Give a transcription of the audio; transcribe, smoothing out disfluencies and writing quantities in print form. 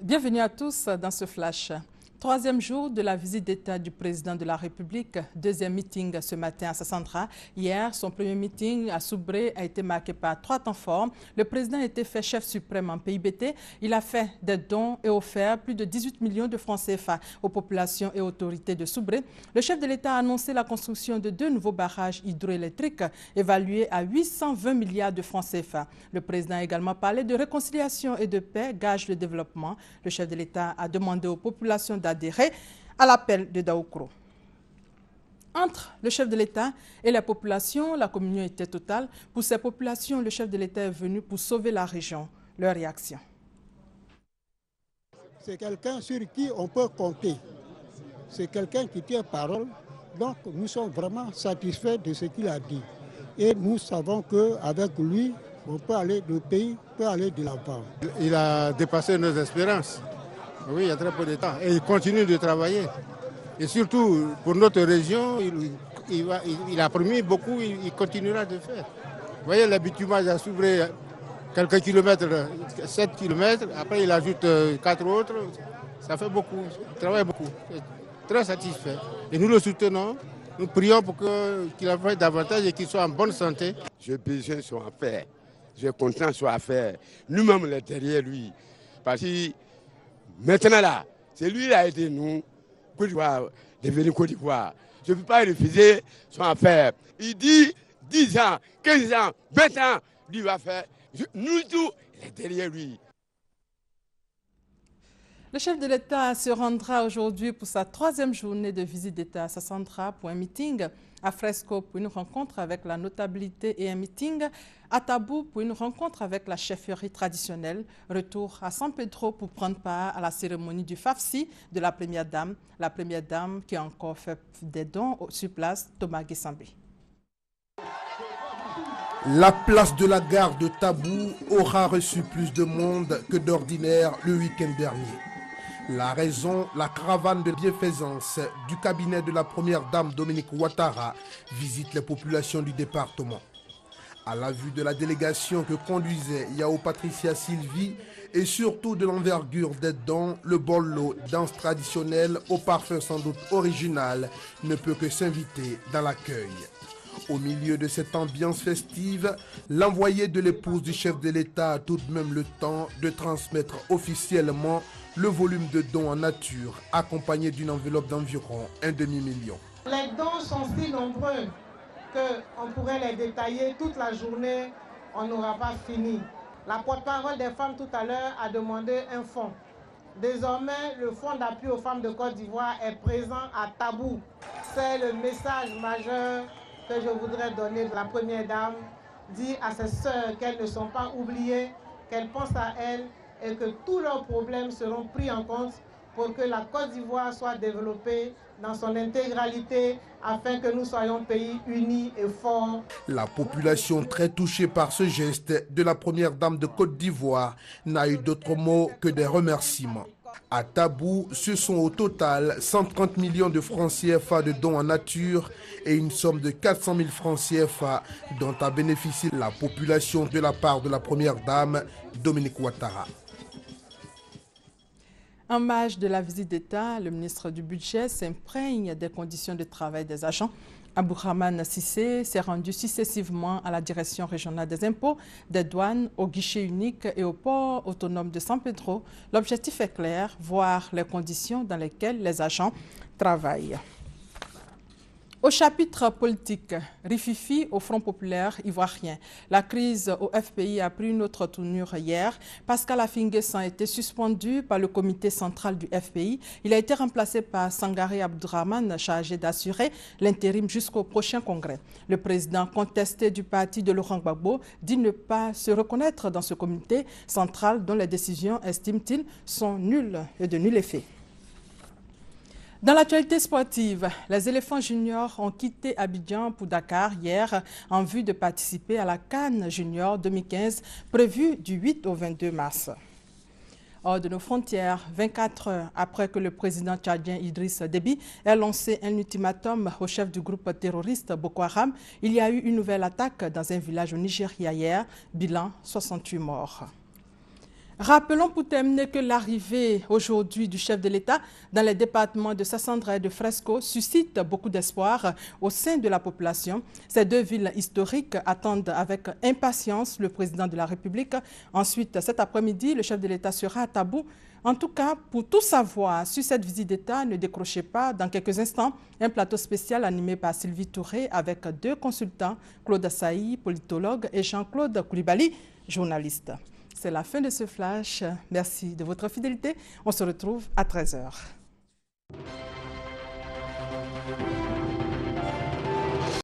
Bienvenue à tous dans ce flash. Troisième jour de la visite d'État du président de la République, deuxième meeting ce matin à Sassandra. Hier, son premier meeting à Soubré a été marqué par 3 temps forts. Le président était fait chef suprême en PIBT. Il a fait des dons et offert plus de 18 millions de francs CFA aux populations et autorités de Soubré. Le chef de l'État a annoncé la construction de 2 nouveaux barrages hydroélectriques évalués à 820 milliards de francs CFA. Le président a également parlé de réconciliation et de paix, gage de développement. Le chef de l'État a demandé aux populations d'adhérer à l'appel de Daoukro. Entre le chef de l'État et la population, la communion était totale. Pour ces populations, le chef de l'État est venu pour sauver la région. Leur réaction. C'est quelqu'un sur qui on peut compter. C'est quelqu'un qui tient parole. Donc nous sommes vraiment satisfaits de ce qu'il a dit. Et nous savons qu'avec lui, le pays peut aller de l'avant. Il a dépassé nos espérances. Oui, il y a très peu de temps. Et il continue de travailler. Et surtout, pour notre région, il a promis beaucoup, il continuera de faire. Vous voyez, l'habitumage à s'ouvrir quelques kilomètres, 7 kilomètres, après il ajoute 4 autres, ça fait beaucoup, il travaille beaucoup. Très satisfait. Et nous le soutenons, nous prions pour qu'il en fasse davantage et qu'il soit en bonne santé. J'ai besoin de son affaire, j'ai content de son affaire. Nous-mêmes, on est derrière lui. Parce que maintenant là, c'est lui qui a aidé nous, Côte d'Ivoire, devenir Côte d'Ivoire. Je ne peux pas refuser son affaire. Il dit 10 ans, 15 ans, 20 ans, lui va faire. Nous tous, il est derrière lui. Le chef de l'État se rendra aujourd'hui pour sa 3e journée de visite d'État à Sassandra pour un meeting, à Fresco pour une rencontre avec la notabilité et un meeting, à Tabou pour une rencontre avec la chefferie traditionnelle, retour à San Pedro pour prendre part à la cérémonie du FAFSI de la Première Dame qui a encore fait des dons sur place, Thomas Guessambé. La place de la gare de Tabou aura reçu plus de monde que d'ordinaire le week-end dernier. La raison, la caravane de bienfaisance du cabinet de la première dame Dominique Ouattara visite les populations du département. À la vue de la délégation que conduisait Yao Patricia Sylvie et surtout de l'envergure des dons, le bollo, danse traditionnelle au parfum sans doute original, ne peut que s'inviter dans l'accueil. Au milieu de cette ambiance festive, l'envoyé de l'épouse du chef de l'État a tout de même le temps de transmettre officiellement le volume de dons en nature, accompagné d'une enveloppe d'environ 1 demi-million. Les dons sont si nombreux qu'on pourrait les détailler toute la journée, on n'aura pas fini. La porte-parole des femmes tout à l'heure a demandé un fonds. Désormais, le fonds d'appui aux femmes de Côte d'Ivoire est présent à Tabou. C'est le message majeur que je voudrais donner. La première dame dit à ses sœurs qu'elles ne sont pas oubliées, qu'elles pensent à elles et que tous leurs problèmes seront pris en compte pour que la Côte d'Ivoire soit développée dans son intégralité afin que nous soyons pays unis et forts. La population très touchée par ce geste de la première dame de Côte d'Ivoire n'a eu d'autre mot que des remerciements. À Tabou, ce sont au total 130 millions de francs CFA de dons en nature et une somme de 400 000 francs CFA dont a bénéficié la population de la part de la première dame, Dominique Ouattara. En marge de la visite d'État, le ministre du Budget s'imprègne des conditions de travail des agents. Abdourahmane Sissé s'est rendu successivement à la direction régionale des impôts, des douanes, au guichet unique et au port autonome de San Pedro. L'objectif est clair, voir les conditions dans lesquelles les agents travaillent. Au chapitre politique, rififi au Front populaire ivoirien. La crise au FPI a pris une autre tournure hier. Pascal Affi-N'Guessan a été suspendu par le comité central du FPI. Il a été remplacé par Sangaré Abdourahmane, chargé d'assurer l'intérim jusqu'au prochain congrès. Le président contesté du parti de Laurent Gbagbo dit ne pas se reconnaître dans ce comité central dont les décisions, estime-t-il, sont nulles et de nul effet. Dans l'actualité sportive, les éléphants juniors ont quitté Abidjan pour Dakar hier en vue de participer à la CAN Junior 2015 prévue du 8 au 22 mars. Hors de nos frontières, 24 heures après que le président tchadien Idriss Déby ait lancé un ultimatum au chef du groupe terroriste Boko Haram, il y a eu une nouvelle attaque dans un village au Nigeria hier, bilan 68 morts. Rappelons pour terminer que l'arrivée aujourd'hui du chef de l'État dans les départements de Sassandra et de Fresco suscite beaucoup d'espoir au sein de la population. Ces deux villes historiques attendent avec impatience le président de la République. Ensuite, cet après-midi, le chef de l'État sera à Tabou. En tout cas, pour tout savoir sur cette visite d'État, ne décrochez pas. Dans quelques instants, un plateau spécial animé par Sylvie Touré avec deux consultants, Claude Assaï, politologue, et Jean-Claude Koulibaly, journaliste. C'est la fin de ce flash. Merci de votre fidélité. On se retrouve à 13h.